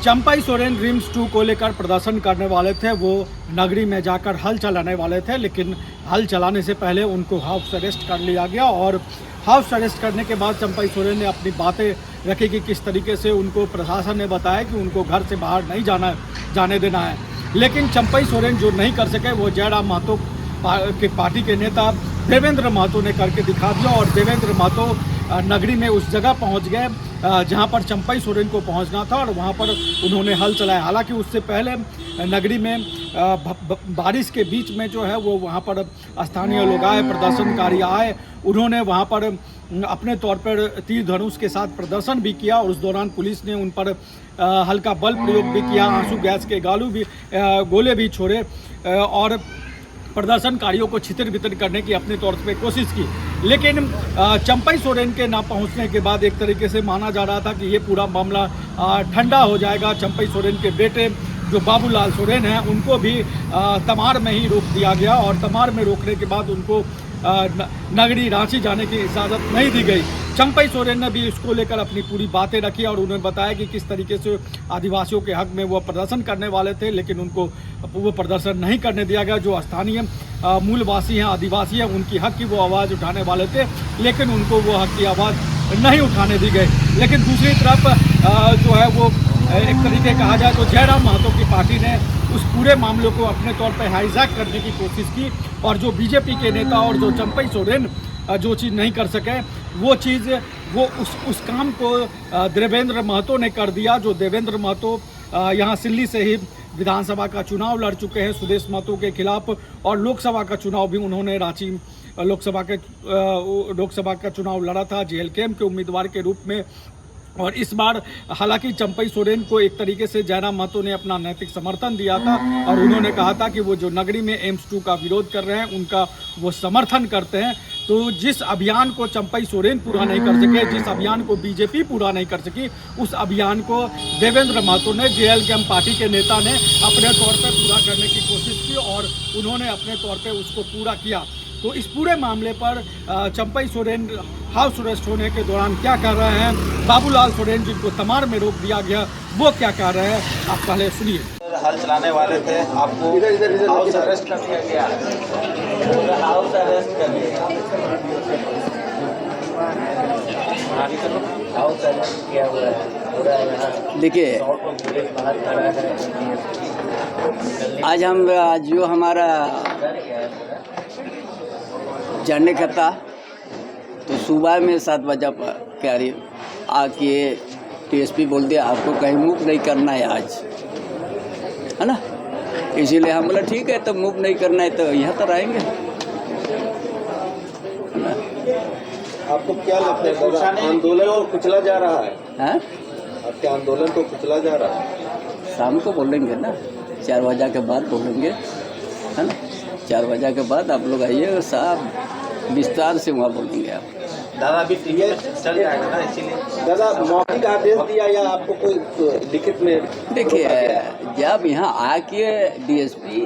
Champai Soren dreams 2 को लेकर प्रदर्शन करने वाले थे। वो नगरी में जाकर हल चलाने वाले थे, लेकिन हल चलाने से पहले उनको हाउस अरेस्ट कर लिया गया। और हाउस अरेस्ट करने के बाद चंपाई सोरेन ने अपनी बातें रखी कि किस तरीके से उनको प्रशासन ने बताया कि उनको घर से बाहर नहीं जाने देना है। लेकिन चंपाई सोरेन जो नहीं कर सके वो जयराम महतो के पार्टी के नेता देवेंद्र महतो ने करके दिखा दिया। और देवेंद्र महतो नगरी में उस जगह पहुंच गए जहां पर चंपाई सोरेन को पहुंचना था, और वहां पर उन्होंने हल चलाया। हालांकि उससे पहले नगरी में बारिश के बीच में जो है वो वहां पर स्थानीय लोग आए, प्रदर्शनकारी आए। उन्होंने वहां पर अपने तौर पर तीर धनुष के साथ प्रदर्शन भी किया, और उस दौरान पुलिस ने उन पर हल्का बल प्रयोग भी किया, आंसू गैस के गोले भी छोड़े और प्रदर्शनकारियों को छितर बितर करने की अपने तौर पे कोशिश की। लेकिन चंपाई सोरेन के ना पहुंचने के बाद एक तरीके से माना जा रहा था कि ये पूरा मामला ठंडा हो जाएगा। चंपाई सोरेन के बेटे जो बाबूलाल सोरेन हैं उनको भी तमाड़ में ही रोक दिया गया, और तमाड़ में रोकने के बाद उनको नगरी रांची जाने की इजाज़त नहीं दी गई। चंपाई सोरेन ने भी इसको लेकर अपनी पूरी बातें रखी, और उन्होंने बताया कि किस तरीके से आदिवासियों के हक में वो प्रदर्शन करने वाले थे, लेकिन उनको वो प्रदर्शन नहीं करने दिया गया। जो स्थानीय मूलवासी हैं, आदिवासी हैं, उनकी हक की वो आवाज़ उठाने वाले थे, लेकिन उनको वो हक की आवाज़ नहीं उठाने दी गई। लेकिन दूसरी तरफ जो है वो एक तरीके कहा जाए तो जयराम महतो की पार्टी ने उस पूरे मामले को अपने तौर पर हाईजैक करने की कोशिश की, और जो बीजेपी के नेता और जो चंपाई सोरेन जो चीज़ नहीं कर सके वो चीज़ वो उस काम को देवेंद्र महतो ने कर दिया। जो देवेंद्र महतो यहाँ सिल्ली से ही विधानसभा का चुनाव लड़ चुके हैं सुदेश महतो के खिलाफ, और लोकसभा का चुनाव भी उन्होंने रांची लोकसभा का चुनाव लड़ा था जेएलकेएम के उम्मीदवार के रूप में। और इस बार हालांकि चंपाई सोरेन को एक तरीके से जयराम महतो ने अपना नैतिक समर्थन दिया था, और उन्होंने कहा था कि वो जो नगरी में एम्स 2 का विरोध कर रहे हैं उनका वो समर्थन करते हैं। तो जिस अभियान को चंपाई सोरेन पूरा नहीं कर सके, जिस अभियान को बीजेपी पूरा नहीं कर सकी, उस अभियान को देवेंद्र महतो ने, जेएलकेएम पार्टी के नेता ने अपने तौर पर पूरा करने की कोशिश की, और उन्होंने अपने तौर पर उसको पूरा किया। तो इस पूरे मामले पर चंपाई सोरेन हाउस अरेस्ट होने के दौरान क्या कर रहे हैं, बाबूलाल सोरेन जिनको तमाड़ में रोक दिया गया वो क्या कर रहे हैं, आप पहले सुनिए। हल चलाने वाले थे, आपको हाउस अरेस्ट कर दिया गया। हाउस अरेस्ट कर दिया, हाउस अरेस्ट किया हुआ है। देखिए, आज हम जो हमारा जानने का था तो सुबह में 7 बजे पर करीब आके टीएसपी बोल दिया आपको कहीं मूव नहीं करना है आज, है ना। इसीलिए हम बोला ठीक है, तो मूव नहीं करना है तो यहाँ तो रहेंगे। आपको क्या लगता है आंदोलन को कुचला जा रहा है? हैं? आपके आंदोलन को कुचला जा रहा है? शाम को बोलेंगे ना, 4 बजे के बाद बोलेंगे, है ना। 4 बजे के बाद आप लोग आइए, साहब विस्तार से वहाँ बोलेंगे आप। दादा अभी टीवी चल जाएगा ना, इसीलिए। दादा मौखिक आदेश दिया या आपको कोई लिखित में? देखिए, जब यहाँ आके डीएसपी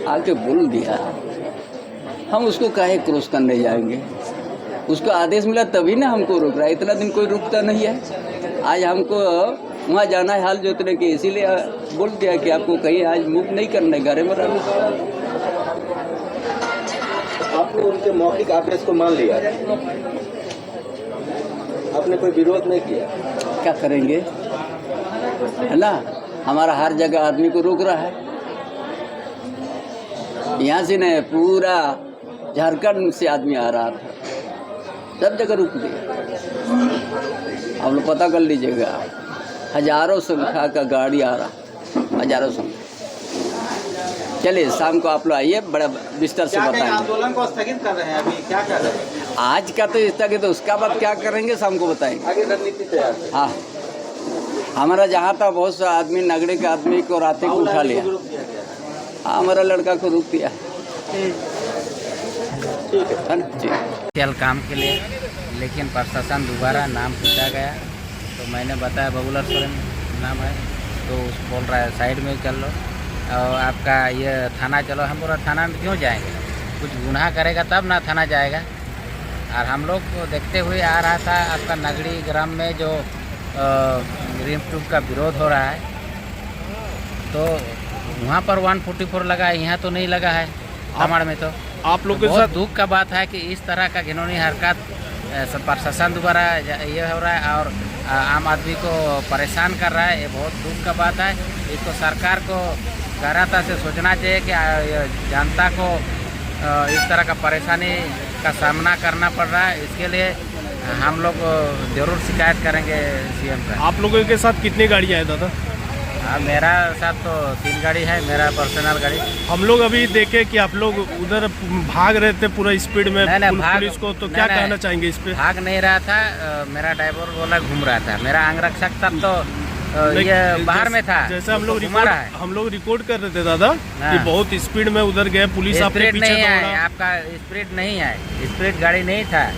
आके बोल दिया, हम उसको काहे क्रॉस करने जाएंगे। उसको आदेश मिला तभी ना हमको रोक रहा है, इतना दिन कोई रुकता नहीं है। आज हमको वहाँ जाना है हाल जोतने के, इसीलिए बोल दिया कि आपको कहीं आज मूव नहीं करना है, घर में रहना। आपने उनके मौखिक आदेश को मान लिया, आपने कोई विरोध नहीं किया? क्या करेंगे, है ना। हमारा हर जगह आदमी को रोक रहा है, यहाँ से नहीं पूरा झारखंड से आदमी आ रहा था, सब जगह रुक दिया। आप लोग पता कर लीजिएगा, हजारों संख्या का गाड़ी आ रहा, हजारों संख्या। चलिए शाम को आप लोग आइए, बड़ा विस्तार से बताएंगे। आंदोलन को स्थगित कर रहे हैं, अभी क्या कर रहे हैं? आज का तो स्थगित, तो उसका बाद क्या करेंगे शाम को बताएंगे। आगे रणनीति तैयार। हाँ, हमारा जहाँ था बहुत सा आदमी, नगरे के आदमी को रातें को उठा लिया। हाँ, हमारा लड़का को रोक दिया, है ना जी। चल काम के लिए, लेकिन प्रशासन दोबारा नाम पूछा गया तो मैंने बताया बाबूलाल सोरेन नाम है, तो बोल रहा है साइड में चल लो और आपका ये थाना चलो। हम बोला थाना में क्यों जाएंगे, कुछ गुनाह करेगा तब ना थाना जाएगा। और हम लोग को देखते हुए आ रहा था आपका नगरी ग्राम में जो रिम ट्यूब का विरोध हो रहा है, तो वहाँ पर 144 लगा है, यहाँ तो नहीं लगा है तमाड़ में। तो आप लोग के बहुत साथ दुख का बात है कि इस तरह का घिनौनी हरकत प्रशासन द्वारा ये हो रहा है और आम आदमी को परेशान कर रहा है। ये बहुत दुख का बात है। इसको सरकार को गहराता से सोचना चाहिए कि जनता को इस तरह का परेशानी का सामना करना पड़ रहा है। इसके लिए हम लोग जरूर शिकायत करेंगे सीएम का। आप लोगों के साथ कितनी गाड़ियाँ हैं दादा? मेरा साथ तो 3 गाड़ी है, मेरा पर्सनल गाड़ी। हम लोग अभी देखे कि आप लोग उधर भाग रहे थे पूरा स्पीड में पुलिस को, तो क्या कहना चाहेंगे इस पे? भाग नहीं रहा था, मेरा ड्राइवर बोला घूम रहा था। मेरा अंगरक्षक तब तो ये बाहर में था। जैसे हम लोग रिकॉर्ड कर रहे थे दादा कि बहुत स्पीड में उधर गए, पुलिस आपके पीछे नहीं है, आपका स्पीड नहीं है, स्पीड गाड़ी नहीं था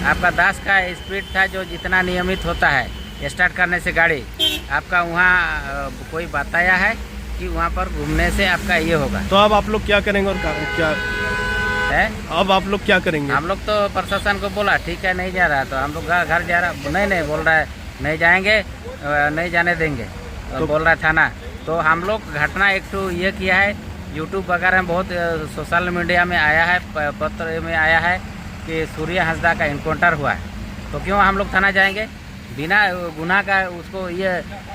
आपका। 10 का स्पीड था जो जितना नियमित होता है स्टार्ट करने से गाड़ी आपका। वहाँ कोई बताया है कि वहाँ पर घूमने से आपका ये होगा। तो अब आप लोग क्या करेंगे और क्या है? अब आप लोग क्या करेंगे? हम लोग तो प्रशासन को बोला ठीक है नहीं जा रहा, तो हम लोग घर जा रहा, नहीं बोल रहा है नहीं जाएंगे, नहीं जाने देंगे, तो बोल रहा है थाना। तो हम लोग घटना एक तो ये किया है, यूट्यूब वगैरह में बहुत सोशल मीडिया में आया है, पत्र में आया है कि सूर्य हंसदा का इनकाउंटर हुआ है, तो क्यों हम लोग थाना जाएंगे बिना गुनाह का? उसको ये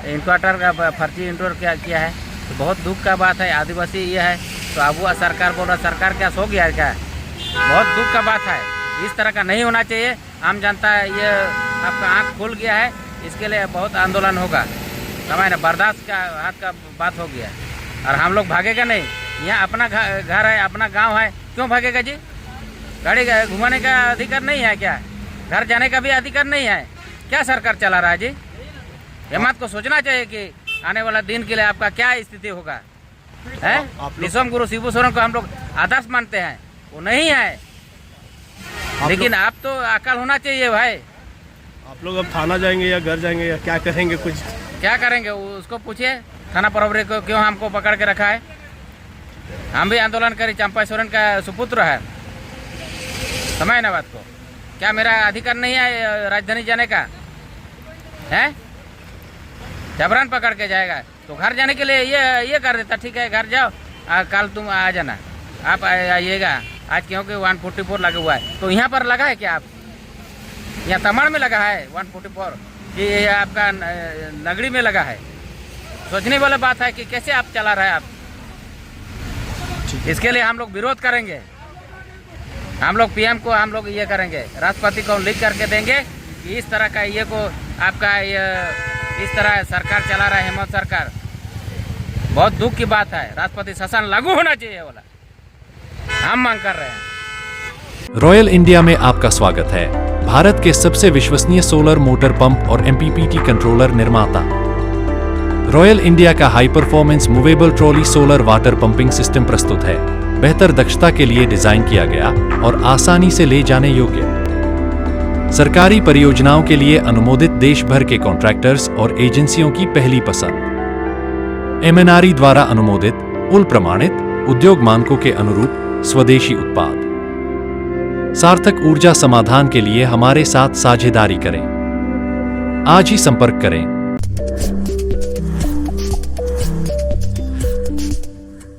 इनकाउंटर का फर्जी इनकाउंटर किया है, तो बहुत दुख का बात है। आदिवासी ये है तो अब वो सरकार बोल रहा, सरकार क्या सो गया क्या? बहुत दुख का बात है, इस तरह का नहीं होना चाहिए। आम जनता ये आपका आँख खुल गया है, इसके लिए बहुत आंदोलन होगा। समझ ना, बर्दाश्त का हाथ का बात हो गया और हम लोग भागेगा नहीं। यहाँ अपना घर है, अपना गांव है, क्यों भागेगा जी? गाड़ी घुमाने का अधिकार नहीं है क्या? घर जाने का भी अधिकार नहीं है क्या? सरकार चला रहा है जी। ये बात को सोचना चाहिए कि आने वाला दिन के लिए आपका क्या स्थिति होगा। है विश्वम गुरु शिबू सोरेन को हम लोग आदर्श मानते हैं, वो नहीं है, लेकिन आप तो अकल होना चाहिए भाई। आप लोग अब थाना जाएंगे या घर जाएंगे या क्या करेंगे? कुछ क्या करेंगे उसको पूछिए, थाना प्रभारी को क्यों हमको पकड़ के रखा है? हम भी आंदोलन करें, चंपा सोरेन का सुपुत्र है, समझ ना बात को। क्या मेरा अधिकार नहीं है राजधानी जाने का? है जबरन पकड़ के जाएगा तो घर जाने के लिए ये कर देता, ठीक है घर जाओ, कल तुम आ जाना, आप आइएगा आज, क्योंकि 144 लगा हुआ है। तो यहाँ पर लगा है क्या? आप यहाँ तमाड़ में लगा है 144 कि आपका नगरी में लगा है? सोचने वाली बात है कि कैसे आप चला रहे हैं आप। इसके लिए हम लोग विरोध करेंगे, हम लोग पीएम को हम लोग ये करेंगे, राष्ट्रपति को लिख करके देंगे कि इस तरह का ये को आपका ये इस तरह सरकार चला रहा है हेमंत सरकार। बहुत दुख की बात है, राष्ट्रपति शासन लागू होना चाहिए बोला, हम मांग कर रहे हैं। रॉयल इंडिया में आपका स्वागत है। भारत के सबसे विश्वसनीय सोलर मोटर पंप और MPPT कंट्रोलर निर्माता रॉयल इंडिया का high performance movable trolley solar water pumping system प्रस्तुत है। बेहतर दक्षता के लिए डिजाइन किया गया और आसानी से ले जाने योग्य। सरकारी परियोजनाओं के लिए अनुमोदित देश भर के कॉन्ट्रैक्टर्स और एजेंसियों की पहली पसंद। MNRE द्वारा अनुमोदित, उल प्रमाणित, उद्योग मानकों के अनुरूप स्वदेशी उत्पाद। सार्थक ऊर्जा समाधान के लिए हमारे साथ साझेदारी करें। आज ही संपर्क करें।